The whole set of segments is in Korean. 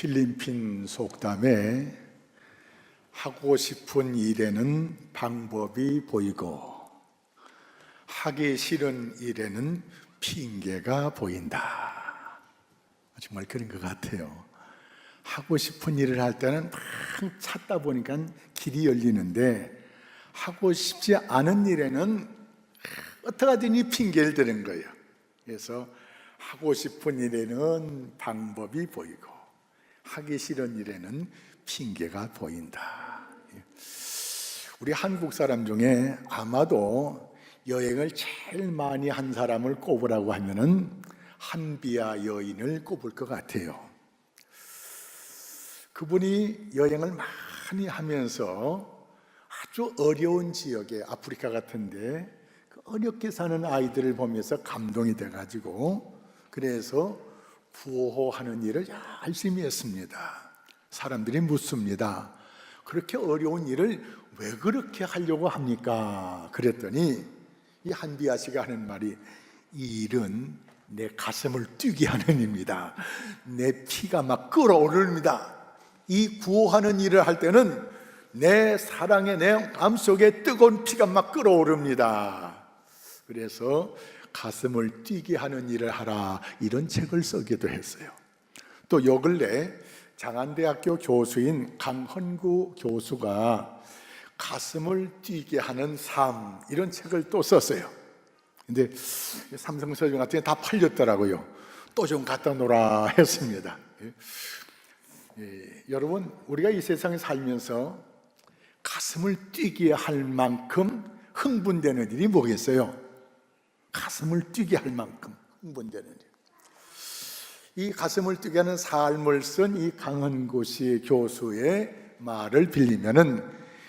필리핀 속담에 하고 싶은 일에는 방법이 보이고 하기 싫은 일에는 핑계가 보인다. 정말 그런 것 같아요. 하고 싶은 일을 할 때는 막 찾다 보니까 길이 열리는데 하고 싶지 않은 일에는 어떡하든지 핑계를 대는 거예요. 그래서 하고 싶은 일에는 방법이 보이고 하기 싫은 일에는 핑계가 보인다. 우리 한국 사람 중에 아마도 여행을 제일 많이 한 사람을 꼽으라고 하면은 한비아 여인을 꼽을 것 같아요. 그분이 여행을 많이 하면서 아주 어려운 지역에, 아프리카 같은데 어렵게 사는 아이들을 보면서 감동이 돼가지고 그래서 구호하는 일을 열심히 했습니다. 사람들이 묻습니다. 그렇게 어려운 일을 왜 그렇게 하려고 합니까? 그랬더니 이 한비아 씨가 하는 말이, 이 일은 내 가슴을 뛰게 하는 일입니다. 내 피가 막 끓어오릅니다. 이 구호하는 일을 할 때는 내 사랑의 내 마음속에 뜨거운 피가 막 끓어오릅니다. 그래서 가슴을 뛰게 하는 일을 하라, 이런 책을 쓰기도 했어요. 또 요 근래 장안대학교 교수인 강헌구 교수가 가슴을 뛰게 하는 삶, 이런 책을 또 썼어요. 근데 삼성서점 같은 게 다 팔렸더라고요. 또 좀 갖다 놓으라 했습니다. 여러분, 우리가 이 세상에 살면서 가슴을 뛰게 할 만큼 흥분되는 일이 뭐겠어요? 가슴을 뛰게 할 만큼 흥분되는 일. 이 가슴을 뛰게 하는 삶을 쓴 이 강헌구 씨 교수의 말을 빌리면은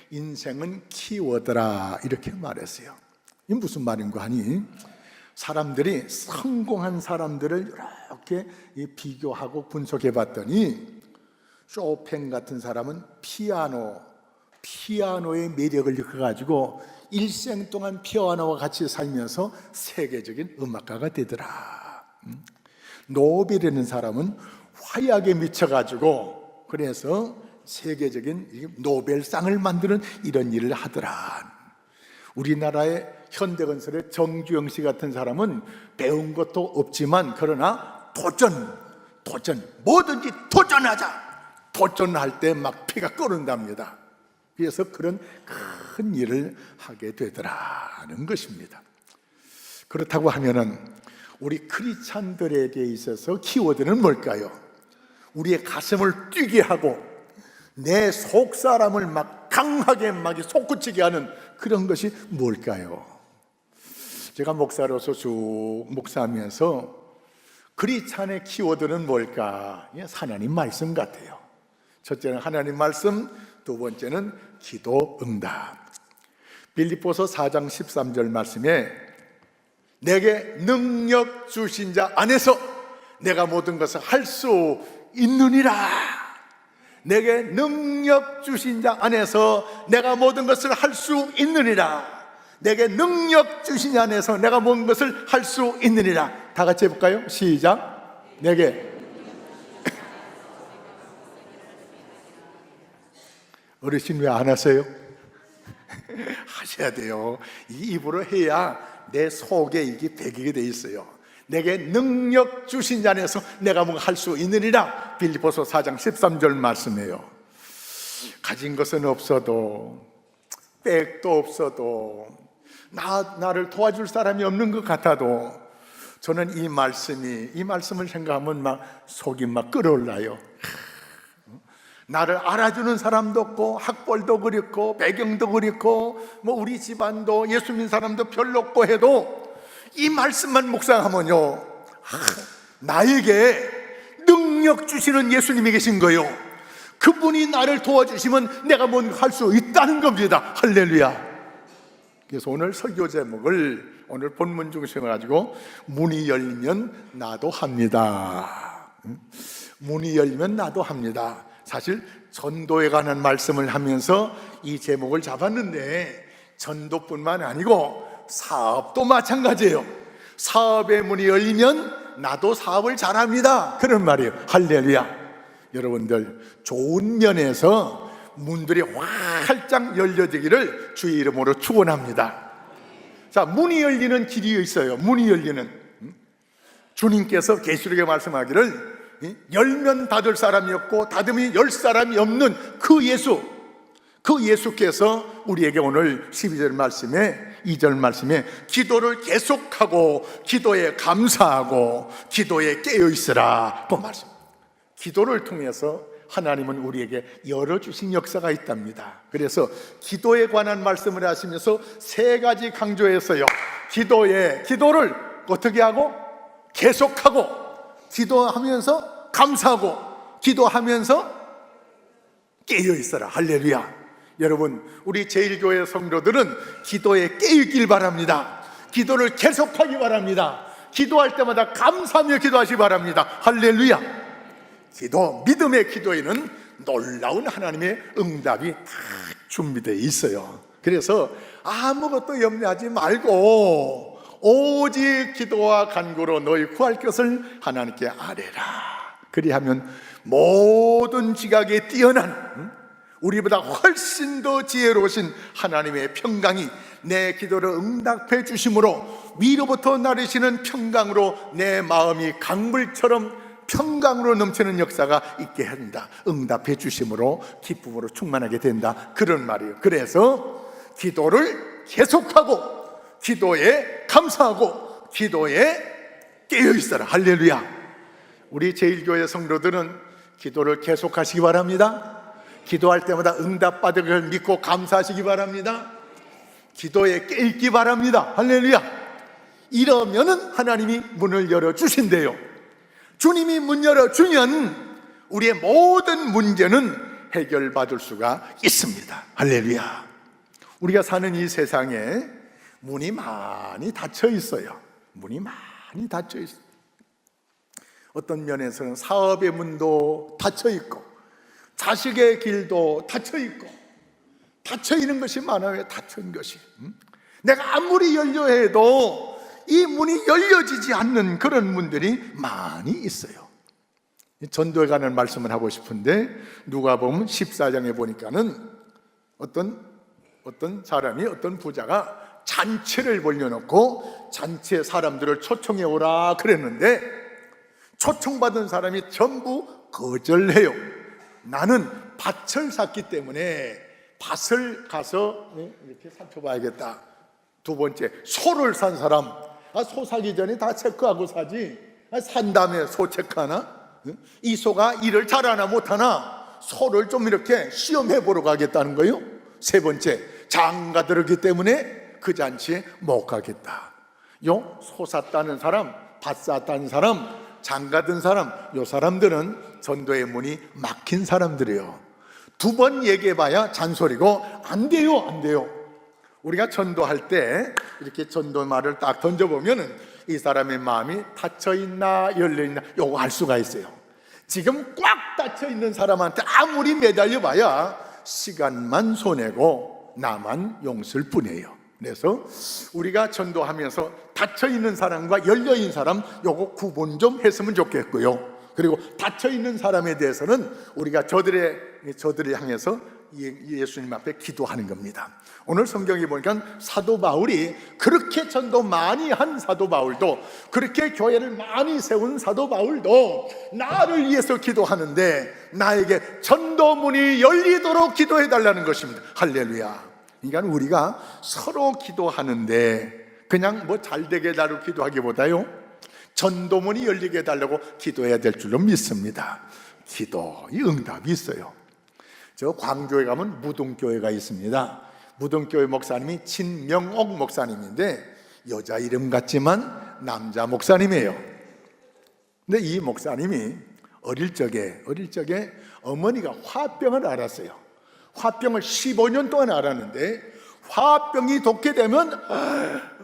인생은 키워드라, 이렇게 말했어요. 이게 무슨 말인가 하니, 사람들이 성공한 사람들을 이렇게 비교하고 분석해 봤더니 쇼팽 같은 사람은 피아노의 매력을 느껴가지고 일생 동안 피아노와 같이 살면서 세계적인 음악가가 되더라. 노벨이라는 사람은 화약에 미쳐가지고 그래서 세계적인 노벨상을 만드는 이런 일을 하더라. 우리나라의 현대건설의 정주영 씨 같은 사람은 배운 것도 없지만 그러나 도전, 뭐든지 도전할 때 막 피가 끓는답니다. 그래서 그런 큰 일을 하게 되더라는 것입니다. 그렇다고 하면은 우리 크리스찬들에게 있어서 키워드는 뭘까요? 우리의 가슴을 뛰게 하고 내 속사람을 막 강하게 막 솟구치게 하는 그런 것이 뭘까요? 제가 목사로서 쭉 목사하면서 크리스찬의 키워드는 뭘까? 하나님 말씀 같아요. 첫째는 하나님 말씀, 두 번째는 기도 응답. 빌립보서 4장 13절 말씀에 내게 능력 주신 자 안에서 내가 모든 것을 할 수 있느니라. 내게 능력 주신 자 안에서 내가 모든 것을 할 수 있느니라. 내게 능력 주신 자 안에서 내가 모든 것을 할 수 있느니라. 다 같이 해볼까요? 시작. 내게. 어르신 왜 안 하세요? 하셔야 돼요. 이 입으로 해야 내 속에 이게 배기게 돼 있어요. 내게 능력 주신 자 안에서 내가 뭔가 할 수 있느니라. 빌립보서 4장 13절 말씀이에요. 가진 것은 없어도, 백도 없어도, 나를 도와줄 사람이 없는 것 같아도 저는 이 말씀을 생각하면 막 속이 막 끓어올라요. 나를 알아주는 사람도 없고, 학벌도 그렇고, 배경도 그렇고, 뭐 우리 집안도 예수 믿는 사람도 별로 없고 해도 이 말씀만 묵상하면요, 나에게 능력 주시는 예수님이 계신 거예요. 그분이 나를 도와주시면 내가 뭔가 할 수 있다는 겁니다. 할렐루야. 그래서 오늘 설교 제목을, 오늘 본문 중심을 가지고 문이 열리면 나도 합니다. 문이 열리면 나도 합니다. 사실 전도에 관한 말씀을 하면서 이 제목을 잡았는데 전도뿐만 아니고 사업도 마찬가지예요. 사업의 문이 열리면 나도 사업을 잘합니다, 그런 말이에요. 할렐루야. 여러분들 좋은 면에서 문들이 활짝 열려지기를 주의 이름으로 축원합니다. 자, 문이 열리는 길이 있어요. 문이 열리는, 주님께서 계시록에 말씀하기를 열면 닫을 사람이 없고 닫으면 열 사람이 없는 그 예수께서 우리에게 오늘 12절 말씀에 2절 말씀에 기도를 계속하고 기도에 감사하고 기도에 깨어있으라 그 말씀. 기도를 통해서 하나님은 우리에게 열어주신 역사가 있답니다. 그래서 기도에 관한 말씀을 하시면서 세 가지 강조했어요. 기도를 어떻게 하고? 계속하고, 기도하면서 감사하고, 기도하면서 깨어있어라. 할렐루야. 여러분, 우리 제1교회 성도들은 기도에 깨어있길 바랍니다. 기도를 계속하기 바랍니다. 기도할 때마다 감사하며 기도하시기 바랍니다. 할렐루야. 믿음의 기도에는 놀라운 하나님의 응답이 다 준비되어 있어요. 그래서 아무것도 염려하지 말고 오직 기도와 간구로 너희 구할 것을 하나님께 아뢰라. 그리하면 모든 지각에 뛰어난, 우리보다 훨씬 더 지혜로우신 하나님의 평강이 내 기도를 응답해 주심으로 위로부터 나르시는 평강으로 내 마음이 강물처럼 평강으로 넘치는 역사가 있게 한다. 응답해 주심으로 기쁨으로 충만하게 된다. 그런 말이에요. 그래서 기도를 계속하고 기도에 감사하고 기도에 깨어있어라. 할렐루야. 우리 제1교회 성도들은 기도를 계속하시기 바랍니다. 기도할 때마다 응답받을 걸 믿고 감사하시기 바랍니다. 기도에 깨있기 바랍니다. 할렐루야. 이러면은 하나님이 문을 열어주신대요. 주님이 문 열어주면 우리의 모든 문제는 해결받을 수가 있습니다. 할렐루야. 우리가 사는 이 세상에 문이 많이 닫혀 있어요. 문이 많이 닫혀 있어요. 어떤 면에서는 사업의 문도 닫혀 있고 자식의 길도 닫혀 있고 닫혀 있는 것이 많아요. 닫혀 있는 것이. 내가 아무리 열려 해도 이 문이 열려지지 않는 그런 문들이 많이 있어요. 전도에 관한 말씀을 하고 싶은데 누가복음 14장에 보니까는 어떤 사람이, 어떤 부자가 잔치를 벌려놓고 잔치에 사람들을 초청해 오라 그랬는데 초청받은 사람이 전부 거절해요. 나는 밭을 샀기 때문에 밭을 가서 이렇게 살펴봐야겠다. 두 번째, 소를 산 사람, 소 사기 전에 다 체크하고 사지. 산 다음에 소 체크하나? 이 소가 일을 잘하나 못하나 소를 좀 이렇게 시험해 보러 가겠다는 거예요. 세 번째, 장가 들었기 때문에 그 잔치에 못 가겠다. 소 샀다는 사람, 밭 샀다는 사람, 장가 든 사람, 요 사람들은 전도의 문이 막힌 사람들이에요. 두 번 얘기해봐야 잔소리고 안 돼요. 우리가 전도할 때 이렇게 전도 말을 딱 던져보면은 이 사람의 마음이 닫혀있나 열려있나 요거 알 수가 있어요. 지금 꽉 닫혀있는 사람한테 아무리 매달려봐야 시간만 손해고 나만 용서일 뿐이에요. 그래서 우리가 전도하면서 닫혀있는 사람과 열려있는 사람 요거 구분 좀 했으면 좋겠고요. 그리고 닫혀있는 사람에 대해서는 우리가 저들을 향해서 예수님 앞에 기도하는 겁니다. 오늘 성경에 보니까 사도 바울이 그렇게 전도 많이 한 사도 바울도, 그렇게 교회를 많이 세운 사도 바울도 나를 위해서 기도하는데 나에게 전도문이 열리도록 기도해 달라는 것입니다. 할렐루야. 그러니까 우리가 서로 기도하는데 그냥 뭐 잘되게 해달라고 기도하기보다요, 전도문이 열리게 해달라고 기도해야 될 줄로 믿습니다. 기도의 응답이 있어요. 저 광교에 가면 무등교회가 있습니다. 무등교회 목사님이 진명옥 목사님인데 여자 이름 같지만 남자 목사님이에요. 근데 이 목사님이 어릴 적에 어머니가 화병을 앓았어요. 화병을 15년 동안 앓았는데 화병이 돕게 되면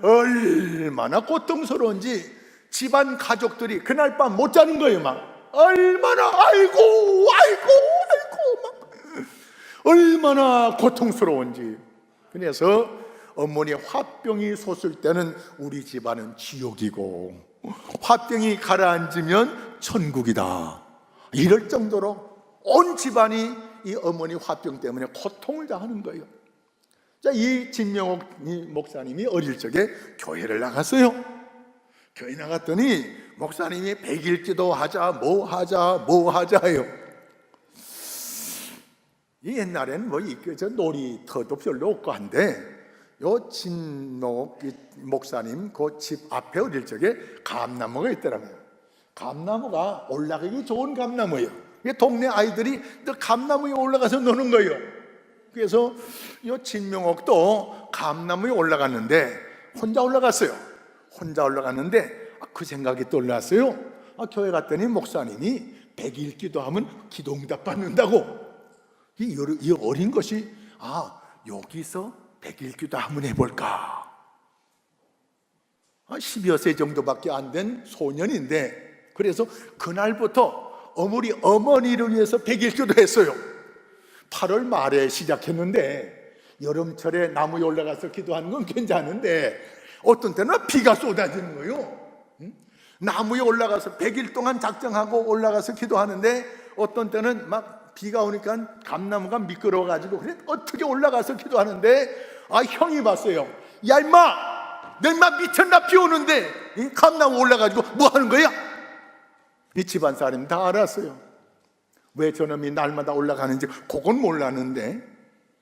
얼마나 고통스러운지 집안 가족들이 그날 밤 못 자는 거예요. 막 얼마나 아이고 막 얼마나 고통스러운지. 그래서 어머니 화병이 솟을 때는 우리 집안은 지옥이고 화병이 가라앉으면 천국이다, 이럴 정도로 온 집안이 이 어머니 화병 때문에 고통을 당하는 거예요. 자, 이 진명옥 목사님이 어릴 적에 교회를 나갔어요. 교회 나갔더니 목사님이 100일 기도하자, 뭐 하자 해요. 이 옛날에는 뭐 저 놀이터도 별로 없고 한데, 요 진명옥 목사님 그 집 앞에 어릴 적에 감나무가 있더라고요. 감나무가 올라가기 좋은 감나무예요. 동네 아이들이 감나무에 올라가서 노는 거예요. 그래서 이 진명옥도 감나무에 올라갔는데 혼자 올라갔어요. 혼자 올라갔는데 그 생각이 떠올랐어요. 교회 갔더니 목사님이 100일 기도하면 기도 응답 받는다고. 이 어린 것이 여기서 100일 기도 한번 해볼까. 12여 세 정도밖에 안 된 소년인데, 그래서 그날부터 어머니를 위해서 100일 기도했어요. 8월 말에 시작했는데 여름철에 나무에 올라가서 기도하는 건 괜찮은데 어떤 때는 비가 쏟아지는 거예요. 나무에 올라가서 100일 동안 작정하고 올라가서 기도하는데 어떤 때는 막 비가 오니까 감나무가 미끄러워가지고 그래 어떻게 올라가서 기도하는데 형이 봤어요. 야 임마, 너 임마 미쳤나, 비 오는데 이 감나무 올라가지고 뭐 하는 거야? 이 집안 사람이 다 알았어요. 왜 저놈이 날마다 올라가는지 그건 몰랐는데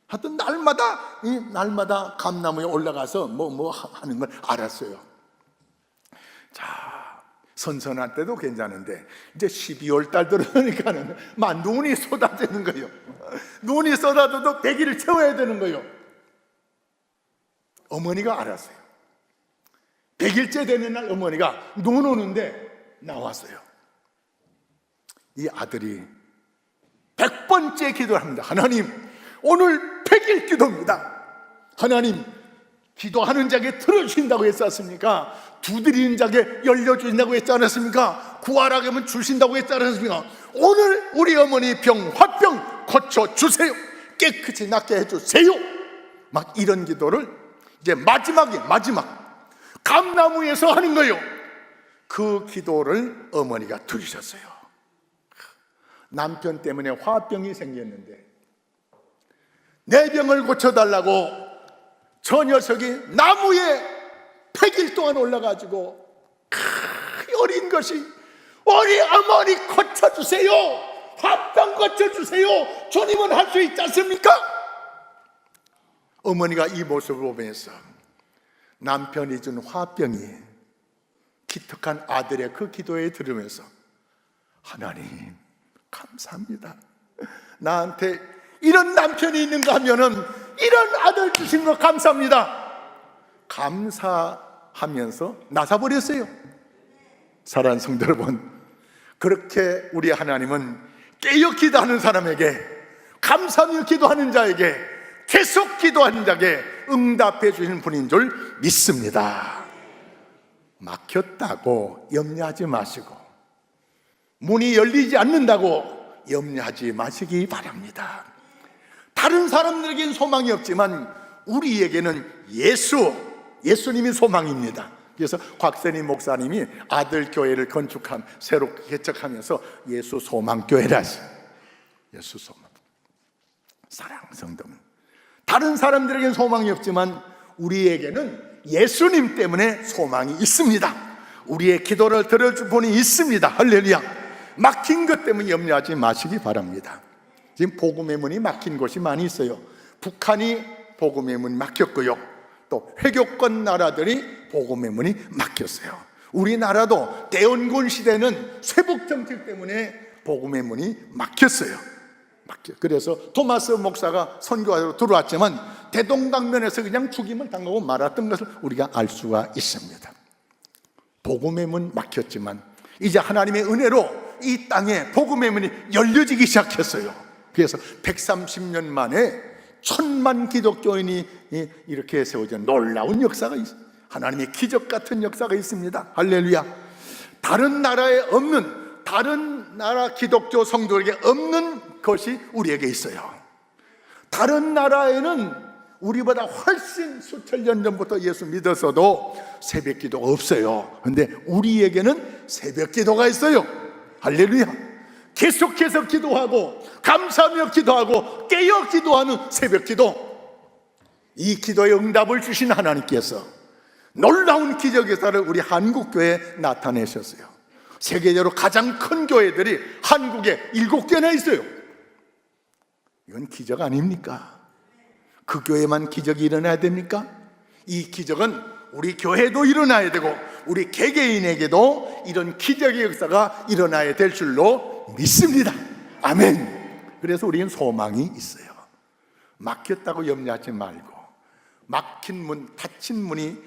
하여튼 날마다 감나무에 올라가서 뭐 하는 걸 알았어요. 자, 선선할 때도 괜찮은데 이제 12월 달 들어오니까는 막 눈이 쏟아지는 거예요. 눈이 쏟아져도 100일을 채워야 되는 거예요. 어머니가 알았어요. 100일째 되는 날 어머니가 눈 오는데 나왔어요. 이 아들이 100번째 기도를 합니다. 하나님, 오늘 100일 기도입니다. 하나님, 기도하는 자에게 들어주신다고 했지 않습니까? 두드리는 자에게 열려주신다고 했지 않았습니까? 구하라고 하면 주신다고 했지 않았습니까? 오늘 우리 어머니 화병 고쳐주세요. 깨끗이 낫게 해주세요. 막 이런 기도를 이제 마지막 감나무에서 하는 거예요. 그 기도를 어머니가 들으셨어요. 남편 때문에 화병이 생겼는데 내 병을 고쳐달라고 저 녀석이 나무에 100일 동안 올라가지고 어린 것이 우리 어머니 고쳐주세요, 화병 고쳐주세요, 주님은 할 수 있지 않습니까? 어머니가 이 모습을 보면서 남편이 준 화병이 기특한 아들의 그 기도에 들으면서 하나님 감사합니다. 나한테 이런 남편이 있는가 하면은 이런 아들 주신 거 감사합니다. 감사하면서 나서버렸어요. 사랑하는 성도 여러분, 그렇게 우리 하나님은 깨어 기도하는 사람에게, 감사하며 기도하는 자에게, 계속 기도하는 자에게 응답해 주시는 분인 줄 믿습니다. 막혔다고 염려하지 마시고, 문이 열리지 않는다고 염려하지 마시기 바랍니다. 다른 사람들에게는 소망이 없지만 우리에게는 예수님이 소망입니다. 그래서 곽선희 목사님이 아들 교회를 새로 개척하면서 예수 소망교회라 하시죠. 예수 소망. 사랑하는 성도는 다른 사람들에게는 소망이 없지만 우리에게는 예수님 때문에 소망이 있습니다. 우리의 기도를 들어줄 분이 있습니다. 할렐루야. 막힌 것 때문에 염려하지 마시기 바랍니다. 지금 복음의 문이 막힌 곳이 많이 있어요. 북한이 복음의 문이 막혔고요, 또 회교권 나라들이 복음의 문이 막혔어요. 우리나라도 대원군 시대는 쇄북 정책 때문에 복음의 문이 막혔어요. 그래서 토마스 목사가 선교하러 들어왔지만 대동강변에서 그냥 죽임을 당하고 말았던 것을 우리가 알 수가 있습니다. 복음의 문 막혔지만 이제 하나님의 은혜로 이 땅에 복음의 문이 열려지기 시작했어요. 그래서 130년 만에 1000만 기독교인이 이렇게 세워진 놀라운 역사가 있어요. 하나님의 기적 같은 역사가 있습니다. 할렐루야. 다른 나라에 없는, 다른 나라 기독교 성도에게 없는 것이 우리에게 있어요. 다른 나라에는 우리보다 훨씬 수천 년 전부터 예수 믿었어도 새벽 기도가 없어요. 그런데 우리에게는 새벽 기도가 있어요. 할렐루야. 계속해서 기도하고 감사하며 기도하고 깨어 기도하는 새벽 기도, 이 기도의 응답을 주신 하나님께서 놀라운 기적 역사를 우리 한국교회에 나타내셨어요. 세계적으로 가장 큰 교회들이 한국에 7개나 있어요. 이건 기적 아닙니까? 그 교회만 기적이 일어나야 됩니까? 이 기적은 우리 교회도 일어나야 되고 우리 개개인에게도 이런 기적의 역사가 일어나야 될 줄로 믿습니다. 아멘. 그래서 우리는 소망이 있어요. 막혔다고 염려하지 말고 막힌 문, 닫힌 문이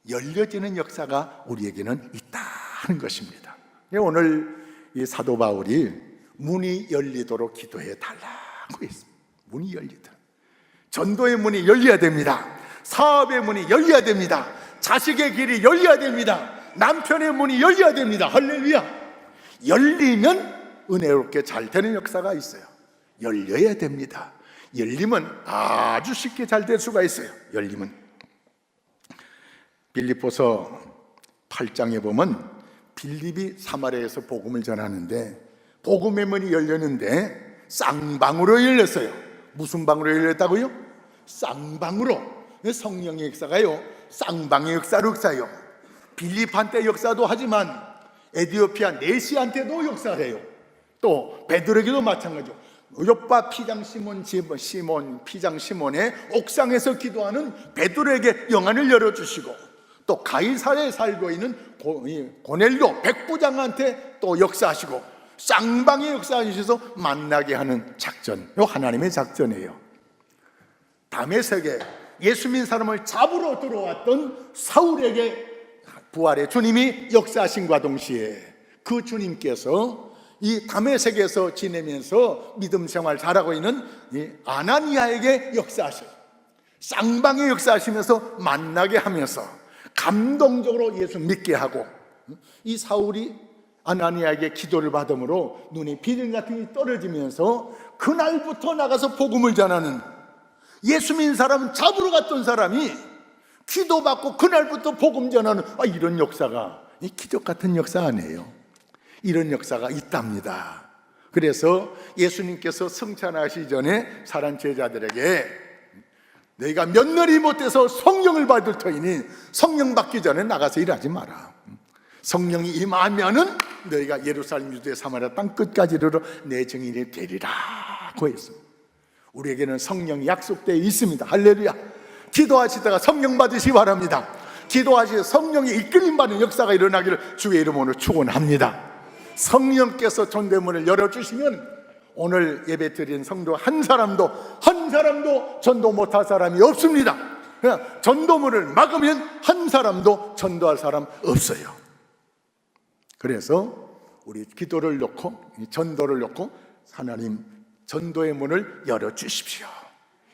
열려지는 역사가 우리에게는 있다는 것입니다. 오늘 이 사도 바울이 문이 열리도록 기도해 달라고 했습니다. 문이 열리도록. 전도의 문이 열려야 됩니다. 사업의 문이 열려야 됩니다. 자식의 길이 열려야 됩니다. 남편의 문이 열려야 됩니다. 할렐루야. 열리면 은혜롭게 잘 되는 역사가 있어요. 열려야 됩니다. 열리면 아주 쉽게 잘 될 수가 있어요. 열리면. 빌립보서 8장에 보면 빌립이 사마리아에서 복음을 전하는데 복음의 문이 열렸는데 쌍방으로 열렸어요. 무슨 방으로 열렸다고요? 쌍방으로. 성령의 역사가요 쌍방의 역사요. 빌립한테 역사도 하지만 에디오피아 네시한테도 역사해요. 또 베드로에게도 마찬가지죠. 요빠 피장 피장 시몬의 옥상에서 기도하는 베드로에게 영안을 열어주시고, 또 가이사랴에 살고 있는 고넬료 백부장한테 또 역사하시고, 쌍방에 역사하셔서 만나게 하는 작전, 요 하나님의 작전이에요. 다메섹에 예수 믿는 사람을 잡으러 들어왔던 사울에게 부활의 주님이 역사하신과 동시에 그 주님께서 이 다메섹에서 지내면서 믿음 생활 잘하고 있는 이 아나니아에게 역사하셔요. 쌍방에 역사하시면서 만나게 하면서 감동적으로 예수 믿게 하고, 이 사울이 아나니아에게 기도를 받음으로 눈이 비늘 같은 게 떨어지면서 그날부터 나가서 복음을 전하는, 예수 믿는 사람은 잡으러 갔던 사람이 기도받고 그날부터 복음 전하는, 이런 역사가, 이 기적 같은 역사 아니에요. 이런 역사가 있답니다. 그래서 예수님께서 성찬하시기 전에 사랑 제자들에게 너희가 며느리 못해서 성령을 받을 터이니 성령 받기 전에 나가서 일하지 마라. 성령이 임하면은 너희가 예루살렘, 유대, 사마리아 땅 끝까지 이르러 내 증인이 되리라고 했습니다. 우리에게는 성령이 약속되어 있습니다. 할렐루야. 기도하시다가 성령 받으시기 바랍니다. 기도하시다 성령이 이끌림 받는 역사가 일어나기를 주의 이름으로 축원합니다. 성령께서 전도의 문을 열어주시면 오늘 예배 드린 성도 한 사람도 전도 못할 사람이 없습니다. 그냥 전도문을 막으면 한 사람도 전도할 사람 없어요. 그래서 우리 기도를 놓고 전도를 놓고 하나님 전도의 문을 열어주십시오.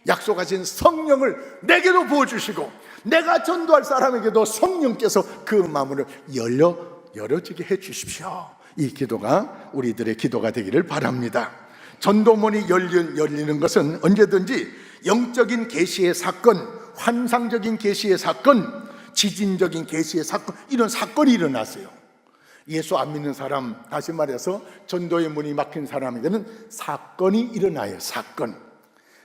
약속하신 성령을 내게도 부어주시고 내가 전도할 사람에게도 성령께서 그 마음을 열어지게 해주십시오. 이 기도가 우리들의 기도가 되기를 바랍니다. 전도문이 열리는 것은 언제든지 영적인 계시의 사건, 환상적인 계시의 사건, 지진적인 계시의 사건, 이런 사건이 일어났어요. 예수 안 믿는 사람, 다시 말해서 전도의 문이 막힌 사람에게는 사건이 일어나요.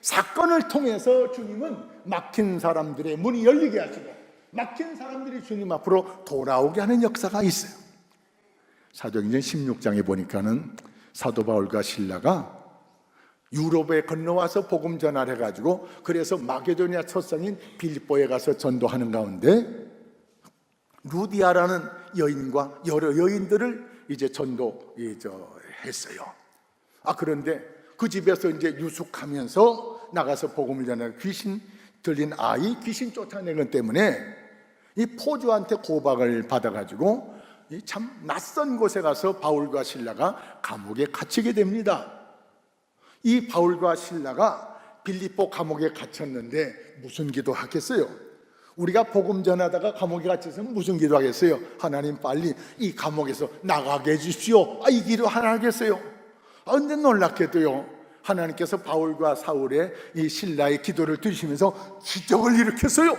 사건을 통해서 주님은 막힌 사람들의 문이 열리게 하시고 막힌 사람들이 주님 앞으로 돌아오게 하는 역사가 있어요. 사도행전 16장에 보니까는 사도 바울과 실라가 유럽에 건너와서 복음 전하를 해가지고, 그래서 마게도니아 첫성인 빌립보에 가서 전도하는 가운데 루디아라는 여인과 여러 여인들을 이제 전도했어요. 그런데 그 집에서 이제 유숙하면서 나가서 복음을 전하는 귀신 들린 아이, 귀신 쫓아낸 것 때문에 이 포주한테 고박을 받아가지고 참 낯선 곳에 가서 바울과 실라가 감옥에 갇히게 됩니다. 이 바울과 실라가 빌립보 감옥에 갇혔는데 무슨 기도하겠어요? 우리가 복음 전하다가 감옥에 갇혀서는 무슨 기도하겠어요? 하나님 빨리 이 감옥에서 나가게 해주십시오. 이 기도 하나 하겠어요? 근데 놀랍게도요, 하나님께서 바울과 사울의 이 실라의 기도를 들으시면서 기적을 일으켰어요.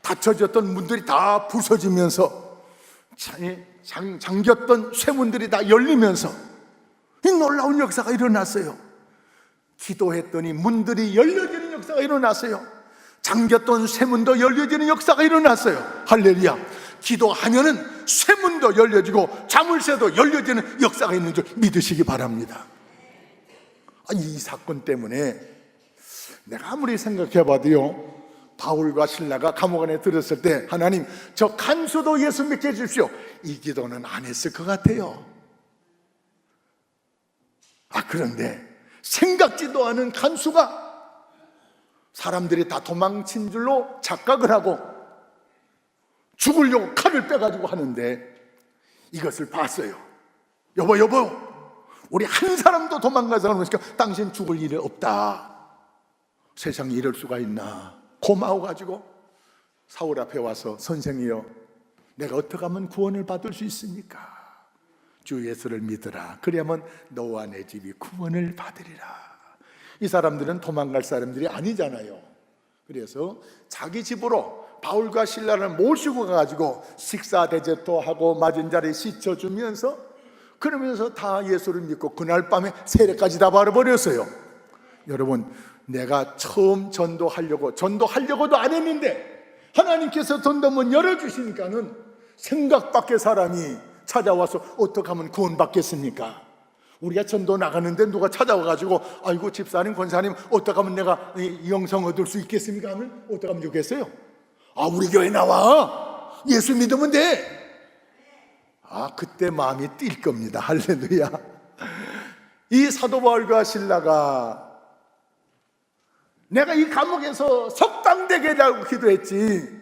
닫혀졌던 문들이 다 부서지면서 잠겼던 쇠문들이 다 열리면서 이 놀라운 역사가 일어났어요. 기도했더니 문들이 열려지는 역사가 일어났어요. 잠겼던 쇠문도 열려지는 역사가 일어났어요. 할렐루야. 기도하면은 쇠문도 열려지고 자물쇠도 열려지는 역사가 있는 줄 믿으시기 바랍니다. 이 사건 때문에 내가 아무리 생각해봐도요, 바울과 실라가 감옥 안에 들었을 때 하나님, 저 간수도 예수 믿게 해주십시오, 이 기도는 안 했을 것 같아요. 그런데 생각지도 않은 간수가 사람들이 다 도망친 줄로 착각을 하고 죽으려고 칼을 빼가지고 하는데 이것을 봤어요. 여보, 우리 한 사람도 도망가서 그러니까 당신 죽을 일이 없다. 세상에 이럴 수가 있나. 고마워가지고 사울 앞에 와서, 선생이여, 내가 어떻게 하면 구원을 받을 수 있습니까? 주 예수를 믿으라. 그러면 너와 내 집이 구원을 받으리라. 이 사람들은 도망갈 사람들이 아니잖아요. 그래서 자기 집으로 바울과 실라를 모시고 가가지고 식사 대접도 하고 맞은 자리에 씻어주면서, 그러면서 다 예수를 믿고 그날 밤에 세례까지 다 바라버렸어요. 여러분, 내가 처음 전도하려고도 안 했는데 하나님께서 전도문 열어주시니까는 생각 밖의 사람이 찾아와서 어떻게 하면 구원받겠습니까? 우리가 전도 나가는데 누가 찾아와가지고 아이고 집사님, 권사님, 어떻게 하면 내가 영성 얻을 수 있겠습니까? 하면 어떻게 하면 좋겠어요? 우리 교회 나와, 예수 믿으면 돼. 그때 마음이 뛸 겁니다. 할렐루야. 이 사도 바울과 실라가 내가 이 감옥에서 석방되게 해달라고 기도했지,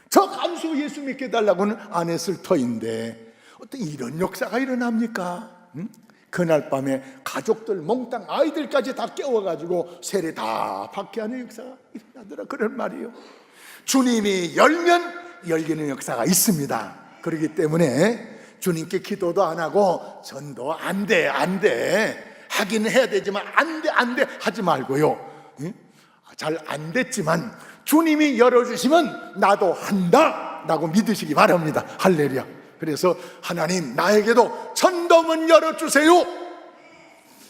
저 간수 예수 믿게 해달라고는 안 했을 터인데 어떤 이런 역사가 일어납니까? 그날 밤에 가족들, 몽땅 아이들까지 다 깨워가지고 세례 다 받게 하는 역사가 일어나더라. 그런 말이에요. 주님이 열면 열리는 역사가 있습니다. 그렇기 때문에 주님께 기도도 안 하고 전도 안 돼 하기는 해야 되지만 안 돼 하지 말고요. 잘 안 됐지만 주님이 열어주시면 나도 한다 라고 믿으시기 바랍니다. 할렐루야. 그래서 하나님, 나에게도 전도문 열어주세요.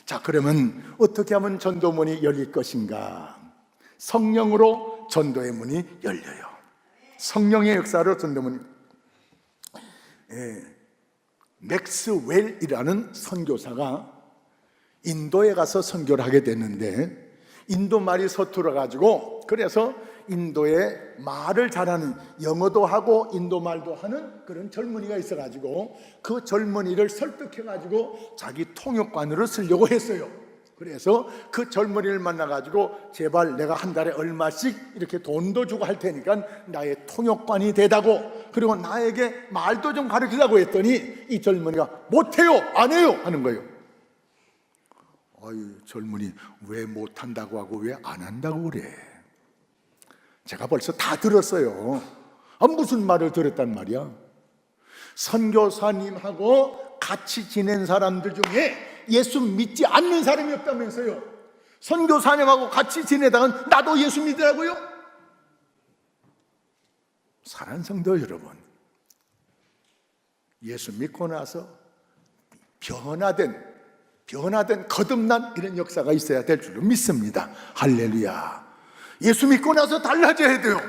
자, 그러면 어떻게 하면 전도문이 열릴 것인가? 성령으로 전도의 문이 열려요. 성령의 역사로 전도문이. 맥스웰이라는 선교사가 인도에 가서 선교를 하게 됐는데 인도 말이 서툴러가지고, 그래서 인도에 말을 잘하는, 영어도 하고 인도 말도 하는 그런 젊은이가 있어가지고 그 젊은이를 설득해가지고 자기 통역관으로 쓰려고 했어요. 그래서 그 젊은이를 만나가지고 제발 내가 한 달에 얼마씩 이렇게 돈도 주고 할 테니까 나의 통역관이 되다고, 그리고 나에게 말도 좀 가르치라고 했더니 이 젊은이가 못해요, 안 해요 하는 거예요. 젊은이 왜 못한다고 하고 왜 안 한다고 그래? 제가 벌써 다 들었어요. 무슨 말을 들었단 말이야? 선교사님하고 같이 지낸 사람들 중에 예수 믿지 않는 사람이 없다면서요. 선교사님하고 같이 지내다가 나도 예수 믿으라고요? 사랑하는 성도 여러분, 예수 믿고 나서 변화된 거듭난 이런 역사가 있어야 될 줄로 믿습니다. 할렐루야. 예수 믿고 나서 달라져야 돼요.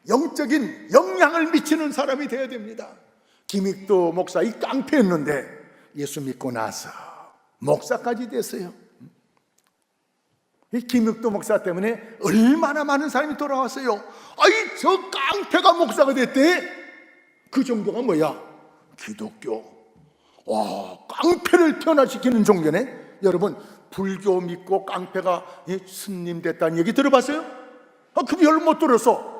영적인 영향을 미치는 사람이 되어야 됩니다. 김익도 목사 이 깡패였는데 예수 믿고 나서 목사까지 됐어요. 이 김익도 목사 때문에 얼마나 많은 사람이 돌아왔어요. 저 깡패가 목사가 됐대. 그 정도가 뭐야? 기독교. 깡패를 변화시키는 종교네. 여러분, 불교 믿고 깡패가 스님 됐다는 얘기 들어봤어요? 그 별로 못 들었어.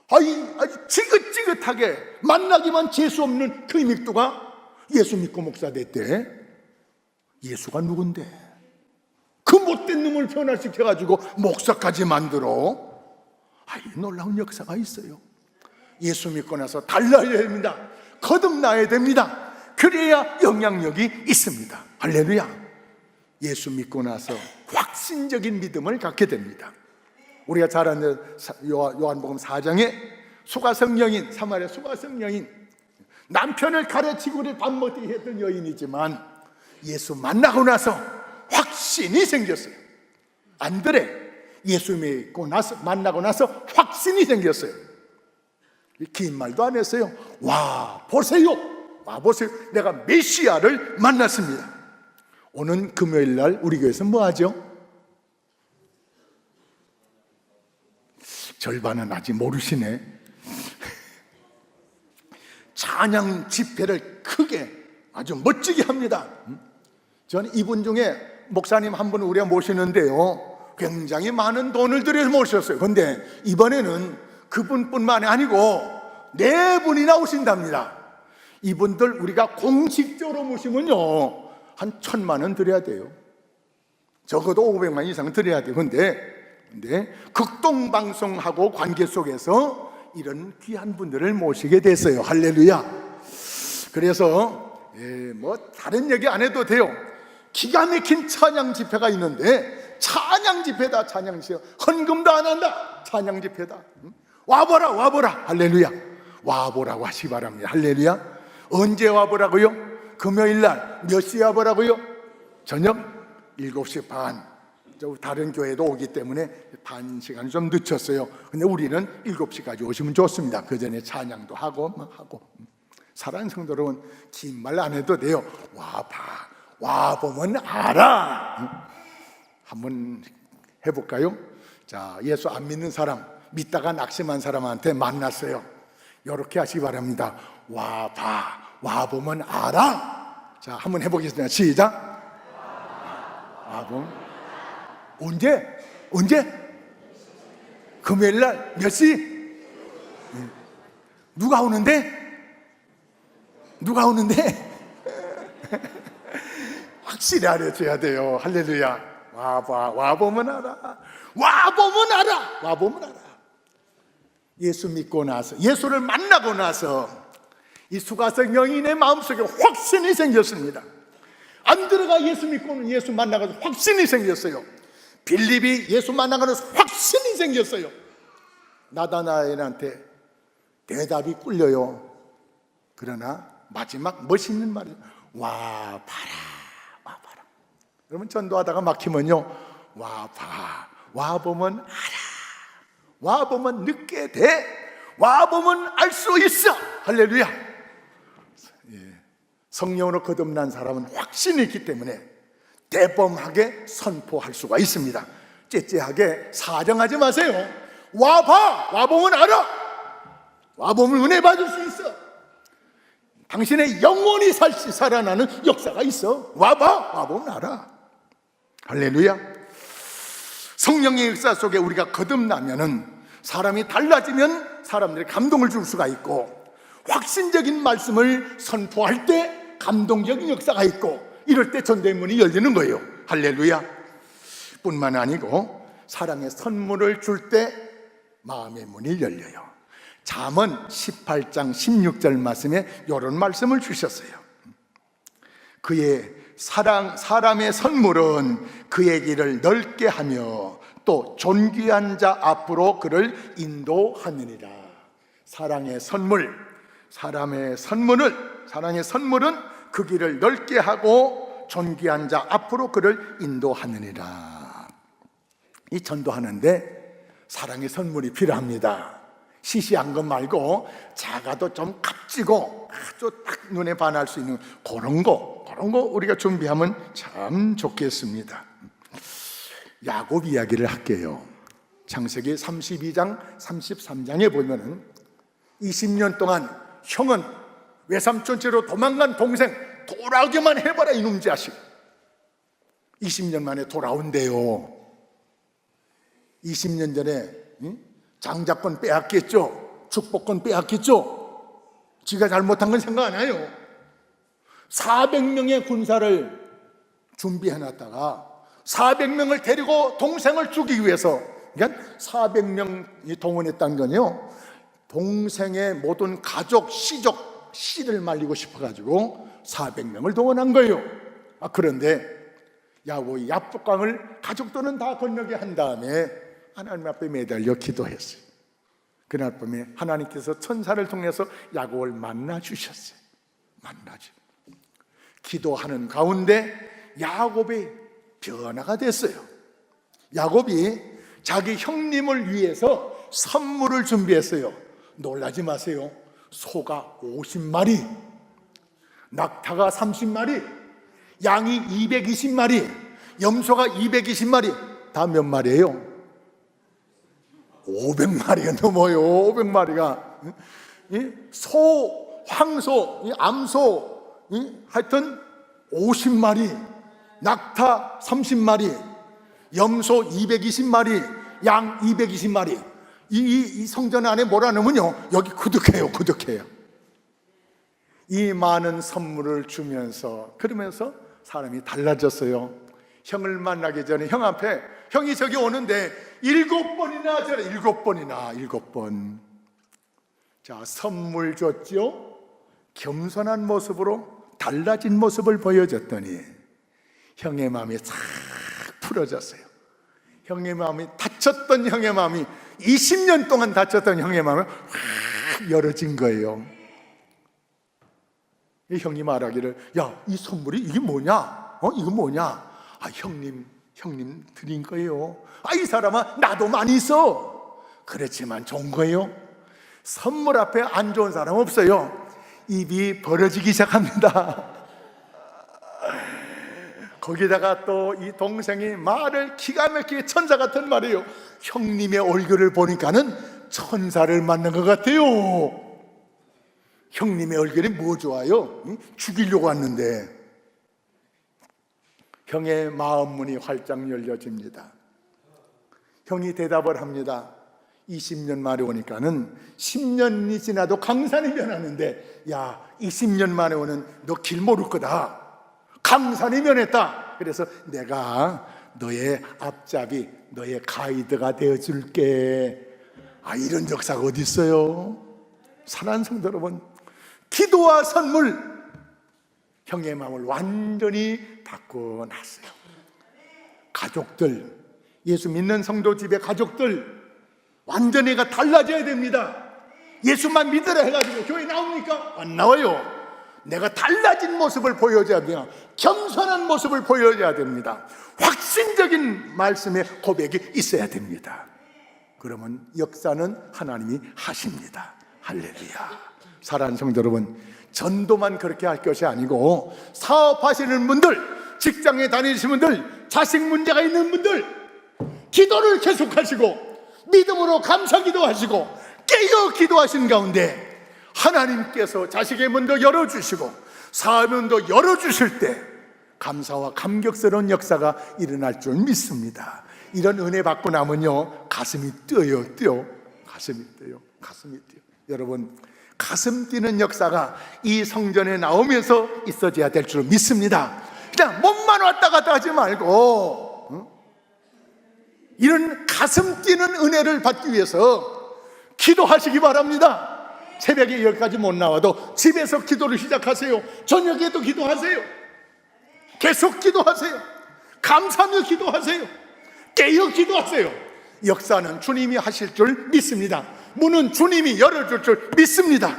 아주 지긋지긋하게 만나기만 재수 없는 그 김익도가 예수 믿고 목사 됐대. 예수가 누군데? 그 못된 놈을 변화시켜가지고 목사까지 만들어. 이 놀라운 역사가 있어요. 예수 믿고 나서 달라야 됩니다. 거듭나야 됩니다. 그래야 영향력이 있습니다. 할렐루야. 예수 믿고 나서 확신적인 믿음을 갖게 됩니다. 우리가 잘 아는 요한복음 4장에 수가성 여인, 사마리아 수가성 여인, 남편을 가르치고 밥 먹게 했던 여인이지만 예수 만나고 나서 확신이 생겼어요. 안드레 예수 믿고 나서 만나고 나서 확신이 생겼어요. 긴 말도 안 했어요. 와 보세요, 와 보세요, 내가 메시아를 만났습니다. 오는 금요일 날 우리 교회에서 뭐 하죠? 절반은 아직 모르시네. 찬양 집회를 크게 아주 멋지게 합니다. 저는 이분 중에 목사님 한 분 우리가 모시는데요, 굉장히 많은 돈을 들여서 모셨어요. 그런데 이번에는 그분뿐만이 아니고 4분이나 오신답니다. 이분들 우리가 공식적으로 모시면요 한 1,000만 원 드려야 돼요. 적어도 500만 이상 드려야 돼요. 근데 극동방송하고 관계 속에서 이런 귀한 분들을 모시게 됐어요. 할렐루야. 그래서 뭐 다른 얘기 안 해도 돼요. 기가 막힌 찬양 집회가 있는데, 찬양 집회다, 찬양 집회. 헌금도 안 한다, 찬양 집회다. 와보라, 와보라. 할렐루야. 와보라고 하시기 바랍니다. 할렐루야. 언제 와보라고요? 금요일 날 몇 시에 와보라고요? 저녁 7시 반. 다른 교회도 오기 때문에 반 시간이 좀 늦췄어요. 근데 우리는 7시까지 오시면 좋습니다. 그 전에 찬양도 하고 사랑하는 성도 여러분, 긴 말 안 해도 돼요. 와봐, 와보면 알아. 한번 해볼까요? 자, 예수 안 믿는 사람, 믿다가 낙심한 사람한테 만났어요. 이렇게 하시기 바랍니다. 와봐, 와보면 알아. 자, 한번 해보겠습니다. 시작. 와보면. 언제? 금요일날 몇 시? 누가 오는데? 확실히 알려줘야 돼요. 할렐루야. 와보면 알아. 와보면 알아. 예수 믿고 나서, 예수를 만나고 나서 이 수가성 여인의 마음속에 확신이 생겼습니다. 안드레가 예수 믿고는 예수 만나서 확신이 생겼어요. 빌립이 예수 만나고 나서 확신이 생겼어요. 나다나엘한테 대답이 꿀려요. 그러나 마지막 멋있는 말이 와봐라. 여러분, 전도하다가 막히면요, 와보면 알아. 와보면 늦게 돼. 와보면 알 수 있어. 할렐루야. 성령으로 거듭난 사람은 확신이 있기 때문에 대범하게 선포할 수가 있습니다. 째째하게 사정하지 마세요. 와보면 알아. 와보면 은혜 받을 수 있어. 당신의 영혼이 살아나는 역사가 있어. 와보면 알아. 할렐루야. 성령의 역사 속에 우리가 거듭나면은, 사람이 달라지면 사람들이 감동을 줄 수가 있고, 확신적인 말씀을 선포할 때 감동적인 역사가 있고, 이럴 때 전도의 문이 열리는 거예요. 할렐루야. 뿐만 아니고 사랑의 선물을 줄 때 마음의 문이 열려요. 잠언 18장 16절 말씀에 이런 말씀을 주셨어요. 그의 사람의 선물은 그의 길을 넓게 하며 또 존귀한 자 앞으로 그를 인도하느니라. 사랑의 선물은 그 길을 넓게 하고 존귀한 자 앞으로 그를 인도하느니라. 이 전도하는데 사랑의 선물이 필요합니다. 시시한 것 말고 작아도 좀 값지고 아주 딱 눈에 반할 수 있는 그런 거 우리가 준비하면 참 좋겠습니다. 야곱 이야기를 할게요. 창세기 32장 33장에 보면은 20년 동안 형은 외삼촌째로 도망간 동생 돌아오기만 해봐라 이놈 자식. 20년 만에 돌아온대요. 20년 전에 장자권 빼앗겼죠. 축복권 빼앗겼죠. 지가 잘못한 건 생각 안 해요. 400명의 군사를 준비해놨다가 400명을 데리고 동생을 죽이기 위해서, 그러니까 400명이 동원했다는 건요, 동생의 모든 가족, 시족, 씨를 말리고 싶어가지고 400명을 동원한 거예요. 그런데 야곱이 야복강을 가족들은 다 건너게 한 다음에 하나님 앞에 매달려 기도했어요. 그날 밤에 하나님께서 천사를 통해서 야곱을 만나 주셨어요. 기도하는 가운데 야곱의 변화가 됐어요. 야곱이 자기 형님을 위해서 선물을 준비했어요. 놀라지 마세요. 소가 50마리, 낙타가 30마리, 양이 220마리, 염소가 220마리. 다 몇 마리예요? 500마리가 넘어요. 500마리가. 소, 황소, 암소, 하여튼 50마리, 낙타 30마리, 염소 220마리, 양 220마리. 이 성전 안에 몰아넣으면요, 여기 구득해요. 이 많은 선물을 주면서, 그러면서 사람이 달라졌어요. 형을 만나기 전에 형 앞에, 형이 저기 오는데 7번이나 저래, 7번. 자, 선물 줬죠. 겸손한 모습으로 달라진 모습을 보여줬더니 형의 마음이 싹 풀어졌어요. 형의 마음이 닫혔던 형의 마음이 20년 동안 닫혔던 형의 마음이 확 열어진 거예요. 이 형이 말하기를, 야, 이 선물이 이게 뭐냐? 이거 뭐냐? 아, 형님 드린 거예요. 아, 이 사람아, 나도 많이 있어. 그렇지만 좋은 거예요. 선물 앞에 안 좋은 사람 없어요. 입이 벌어지기 시작합니다. 거기다가 또 이 동생이 말을 기가 막히게 천사 같은 말이에요. 형님의 얼굴을 보니까는 천사를 만난 것 같아요. 형님의 얼굴이 뭐 좋아요? 죽이려고 왔는데. 형의 마음 문이 활짝 열려집니다. 형이 대답을 합니다. 20년 만에 오니까는 10년이 지나도 강산이 변하는데, 야, 20년 만에 오는 너 길 모를 거다. 강산이 변했다. 그래서 내가 너의 앞잡이, 너의 가이드가 되어줄게. 아, 이런 역사가 어디 있어요? 사랑하는 성도 여러분, 기도와 선물, 형의 마음을 완전히 바꿔놨어요. 가족들, 예수 믿는 성도 집의 가족들, 완전히가 달라져야 됩니다. 예수만 믿으라 해가지고 교회 나옵니까? 안 나와요. 내가 달라진 모습을 보여줘야 돼요. 겸손한 모습을 보여줘야 됩니다. 확신적인 말씀의 고백이 있어야 됩니다. 그러면 역사는 하나님이 하십니다. 할렐루야. 사랑하는 성도 여러분, 전도만 그렇게 할 것이 아니고 사업하시는 분들, 직장에 다니시는 분들, 자식 문제가 있는 분들, 기도를 계속하시고 믿음으로 감사 기도하시고 깨어 기도하신 가운데 하나님께서 자식의 문도 열어주시고 사업의 문도 열어주실 때 감사와 감격스러운 역사가 일어날 줄 믿습니다. 이런 은혜 받고 나면요, 가슴이 뛰어요. 가슴이 뛰어요. 여러분, 가슴 뛰는 역사가 이 성전에 나오면서 있어져야 될 줄 믿습니다. 그냥 몸만 왔다 갔다 하지 말고 이런 가슴 뛰는 은혜를 받기 위해서 기도하시기 바랍니다. 새벽에 여기까지 못 나와도 집에서 기도를 시작하세요. 저녁에도 기도하세요. 계속 기도하세요. 감사하며 기도하세요. 깨어 기도하세요. 역사는 주님이 하실 줄 믿습니다. 문은 주님이 열어줄 줄 믿습니다.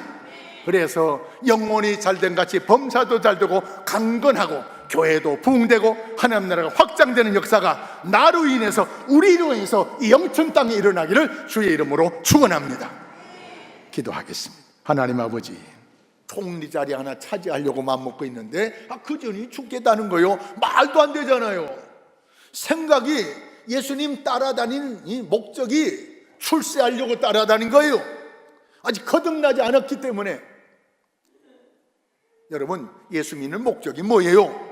그래서 영혼이 잘된 같이 범사도 잘되고 강건하고 교회도 부흥되고 하나님 나라가 확장되는 역사가 나로 인해서, 우리로 인해서 이 영천 땅에 일어나기를 주의 이름으로 축원합니다. 기도하겠습니다. 하나님 아버지, 총리 자리 하나 차지하려고 맘먹고 있는데 그 전이 죽겠다는 거요. 말도 안 되잖아요. 생각이 예수님 따라다니는 이 목적이 출세하려고 따라다닌 거예요. 아직 거듭나지 않았기 때문에. 여러분, 예수 믿는 목적이 뭐예요?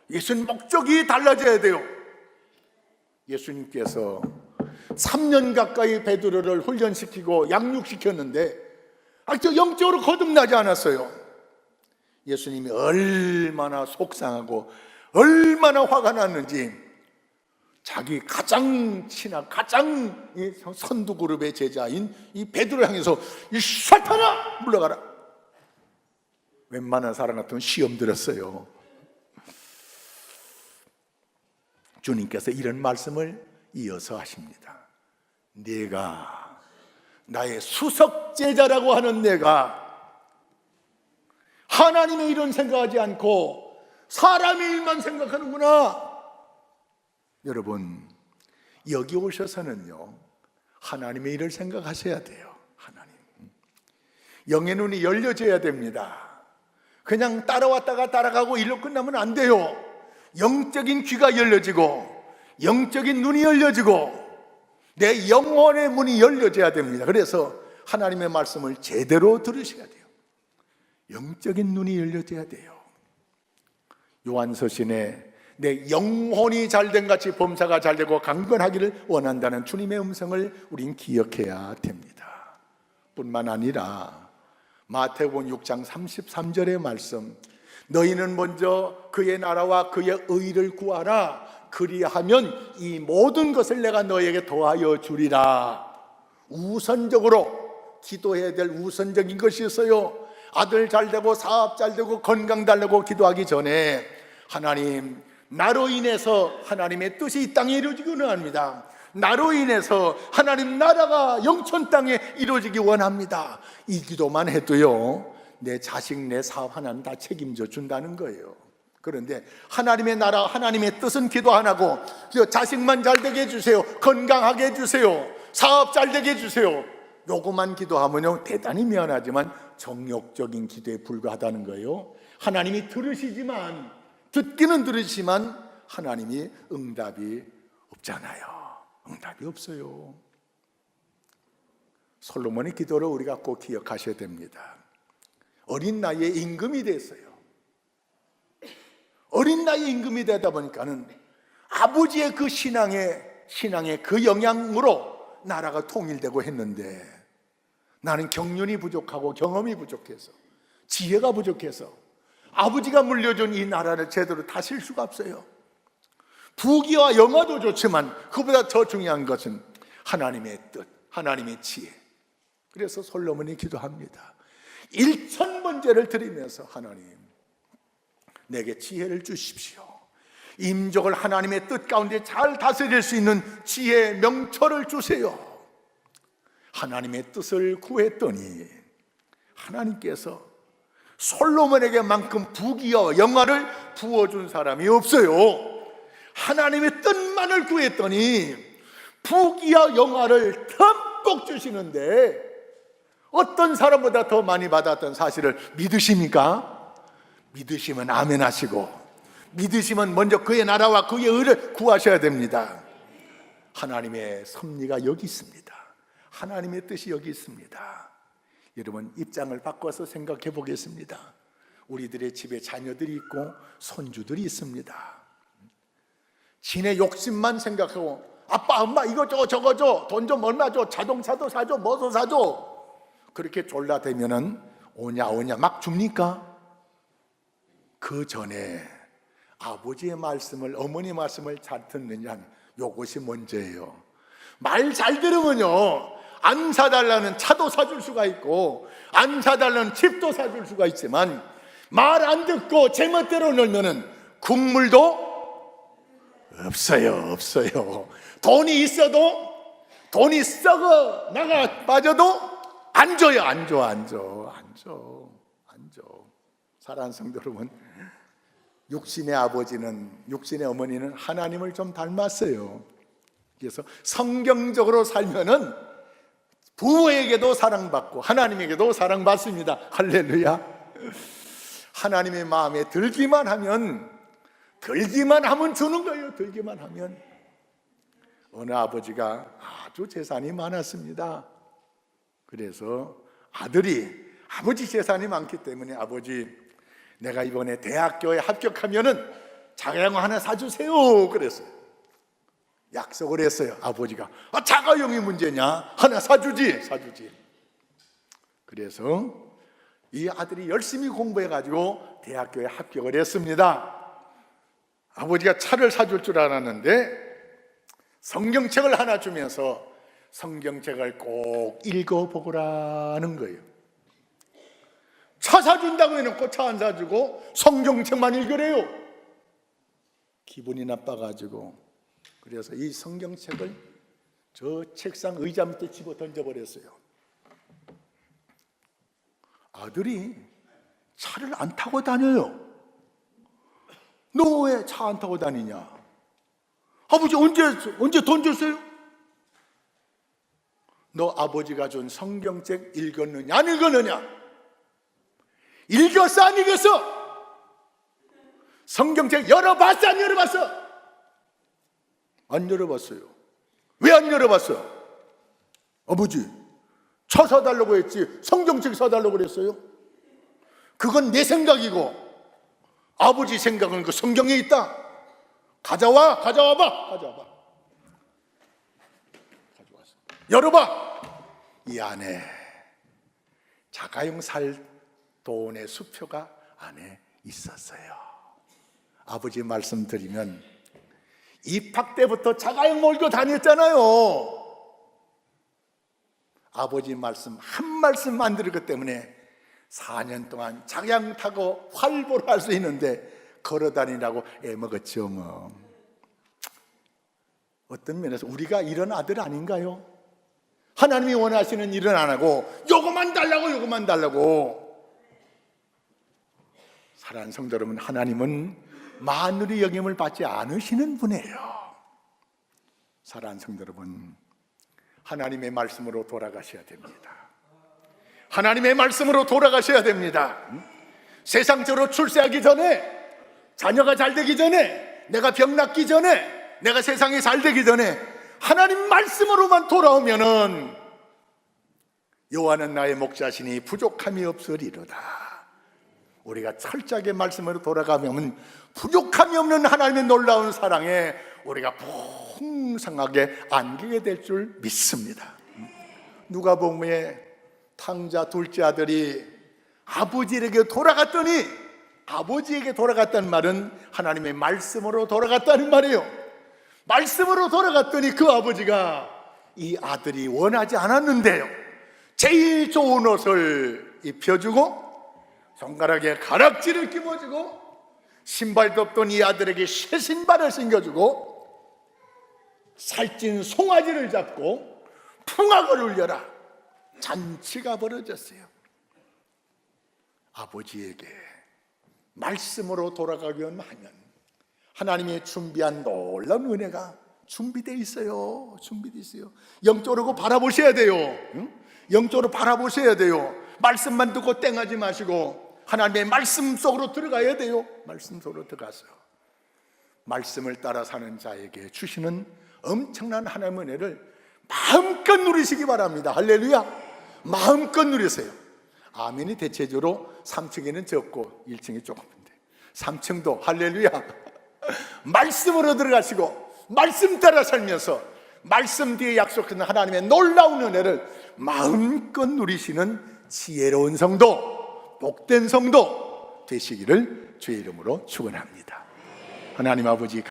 예수님 목적이 달라져야 돼요. 예수님께서 3년 가까이 베드로를 훈련시키고 양육시켰는데 아직 영적으로 거듭나지 않았어요. 예수님이 얼마나 속상하고 얼마나 화가 났는지 자기 가장 친한, 가장 선두 그룹의 제자인 이 베드로를 향해서 이 사탄아 물러가라. 웬만한 사람 같으면 시험 들었어요. 주님께서 이런 말씀을 이어서 하십니다. 네가 나의 수석 제자라고 하는 내가 하나님의 일은 생각하지 않고 사람의 일만 생각하는구나. 여러분, 여기 오셔서는요, 하나님의 일을 생각하셔야 돼요. 하나님, 영의 눈이 열려져야 됩니다. 그냥 따라왔다가 따라가고 일로 끝나면 안 돼요. 영적인 귀가 열려지고 영적인 눈이 열려지고 내 영혼의 문이 열려져야 됩니다. 그래서 하나님의 말씀을 제대로 들으셔야 돼요. 영적인 눈이 열려져야 돼요. 요한서신에 내 영혼이 잘된 같이 범사가 잘되고 강건하기를 원한다는 주님의 음성을 우린 기억해야 됩니다. 뿐만 아니라 마태복음 6장 33절의 말씀, 너희는 먼저 그의 나라와 그의 의를 구하라. 그리하면 이 모든 것을 내가 너에게 더하여 주리라. 우선적으로 기도해야 될 우선적인 것이 있어요. 아들 잘되고 사업 잘되고 건강 달라고 기도하기 전에 하나님, 나로 인해서 하나님의 뜻이 이 땅에 이루어지기를 합니다. 나로 인해서 하나님 나라가 영천 땅에 이루어지기 원합니다. 이 기도만 해도요, 내 자식, 내 사업 하나는 다 책임져 준다는 거예요. 그런데 하나님의 나라, 하나님의 뜻은 기도 안 하고 자식만 잘 되게 해주세요, 건강하게 해주세요, 사업 잘 되게 해주세요, 요거만 기도하면요 대단히 미안하지만 정욕적인 기도에 불과하다는 거예요. 하나님이 들으시지만, 듣기는 들으시지만 하나님이 응답이 없잖아요. 응답이 없어요. 솔로몬의 기도를 우리가 꼭 기억하셔야 됩니다. 어린 나이에 임금이 됐어요. 어린 나이에 임금이 되다 보니까는 아버지의 그 신앙의 그 영향으로 나라가 통일되고 했는데, 나는 경륜이 부족하고 경험이 부족해서, 지혜가 부족해서 아버지가 물려준 이 나라를 제대로 다스릴 수가 없어요. 부귀와 영화도 좋지만 그보다 더 중요한 것은 하나님의 뜻, 하나님의 지혜. 그래서 솔로몬이 기도합니다. 1000번째를 드리면서 하나님, 내게 지혜를 주십시오. 임족을 하나님의 뜻 가운데 잘 다스릴 수 있는 지혜 명철을 주세요. 하나님의 뜻을 구했더니 하나님께서 솔로몬에게만큼 부귀와 영화를 부어준 사람이 없어요. 하나님의 뜻만을 구했더니 부귀와 영화를 듬뿍 주시는데, 어떤 사람보다 더 많이 받았던 사실을 믿으십니까? 믿으시면 아멘 하시고, 믿으시면 먼저 그의 나라와 그의 의를 구하셔야 됩니다. 하나님의 섭리가 여기 있습니다. 하나님의 뜻이 여기 있습니다. 여러분, 입장을 바꿔서 생각해 보겠습니다. 우리들의 집에 자녀들이 있고 손주들이 있습니다. 지네 욕심만 생각하고 아빠 엄마 이거 줘 저거 줘, 돈 좀 얼마 줘, 자동차도 사줘, 뭐도 사줘, 그렇게 졸라대면은 오냐 막 줍니까? 그 전에 아버지의 말씀을, 어머니 말씀을 잘 듣느냐, 요것이 먼저예요. 말 잘 들으면요, 안 사달라는 차도 사줄 수가 있고 안 사달라는 집도 사줄 수가 있지만, 말 안 듣고 제멋대로 놀면은 국물도 없어요. 돈이 있어도, 돈이 썩어 나가 빠져도 안 줘요. 안 줘. 사랑하는 성도 여러분, 육신의 아버지는, 육신의 어머니는 하나님을 좀 닮았어요. 그래서 성경적으로 살면은 부모에게도 사랑받고 하나님에게도 사랑받습니다. 할렐루야. 하나님의 마음에 들기만 하면 주는 거예요. 들기만 하면. 어느 아버지가 아주 재산이 많았습니다. 그래서 아버지 재산이 많기 때문에, 아버지, 내가 이번에 대학교에 합격하면은 자가용 하나 사주세요. 그랬어요. 약속을 했어요. 아버지가 자가용이 문제냐, 하나 사주지. 그래서 이 아들이 열심히 공부해가지고 대학교에 합격을 했습니다. 아버지가 차를 사줄 줄 알았는데 성경책을 하나 주면서 성경책을 꼭 읽어보라는 거예요. 차 사준다고 해놓고 차 안 사주고 성경책만 읽으래요. 기분이 나빠가지고, 그래서 이 성경책을 저 책상 의자 밑에 집어 던져버렸어요. 아들이 차를 안 타고 다녀요. 너 왜 차 안 타고 다니냐? 아버지 언제 돈 줬어요? 너 아버지가 준 성경책 읽었느냐 안 읽었느냐? 읽었어 안 읽었어? 성경책 열어봤어 안 열어봤어? 안 열어봤어요. 왜 안 열어봤어? 아버지 차 사달라고 했지 성경책 사달라고 그랬어요? 그건 내 생각이고 아버지 생각은 그 성경에 있다. 가져와봐. 가져왔어. 열어봐. 이 안에 자가용 살 돈의 수표가 안에 있었어요. 아버지 말씀 드리면 입학 때부터 자가용 몰고 다녔잖아요. 아버지 말씀 한 말씀만 들었기 때문에 4년 동안 자가용 타고 활보를 할 수 있는데 걸어 다니라고 애먹었죠 뭐. 어떤 면에서 우리가 이런 아들 아닌가요? 하나님이 원하시는 일은 안 하고 요것만 달라고. 사랑하는 성도 여러분, 하나님은 만물의 영향을 받지 않으시는 분이에요. 사랑하는 성도 여러분, 하나님의 말씀으로 돌아가셔야 됩니다. 하나님의 말씀으로 돌아가셔야 됩니다. 세상적으로 출세하기 전에, 자녀가 잘 되기 전에, 내가 병 낫기 전에, 내가 세상에 잘 되기 전에 하나님 말씀으로만 돌아오면은 여호와는 나의 목자시니 부족함이 없으리로다. 우리가 철저하게 말씀으로 돌아가면 부족함이 없는 하나님의 놀라운 사랑에 우리가 풍성하게 안기게 될 줄 믿습니다. 누가복음에 탕자 둘째 아들이 아버지에게 돌아갔더니, 아버지에게 돌아갔다는 말은 하나님의 말씀으로 돌아갔다는 말이에요. 말씀으로 돌아갔더니 그 아버지가 이 아들이 원하지 않았는데요, 제일 좋은 옷을 입혀주고 손가락에 가락지를 끼워주고 신발도 없던 이 아들에게 새 신발을 신겨주고 살찐 송아지를 잡고 풍악을 울려라, 잔치가 벌어졌어요. 아버지에게 말씀으로 돌아가기만 하면 하나님의 준비한 놀라운 은혜가 준비되어 있어요. 준비되어 있어요. 영적으로 바라보셔야 돼요. 영적으로 바라보셔야 돼요. 말씀만 듣고 땡하지 마시고 하나님의 말씀 속으로 들어가야 돼요. 말씀 속으로 들어가서 말씀을 따라 사는 자에게 주시는 엄청난 하나님의 은혜를 마음껏 누리시기 바랍니다. 할렐루야. 마음껏 누리세요. 아멘이 대체적으로 3층에는 적고 1층이 조금인데 3층도 할렐루야 말씀으로 들어가시고 말씀 따라 살면서 말씀 뒤에 약속하는 하나님의 놀라운 은혜를 마음껏 누리시는 지혜로운 성도, 복된 성도 되시기를 주의 이름으로 축원합니다. 하나님 아버지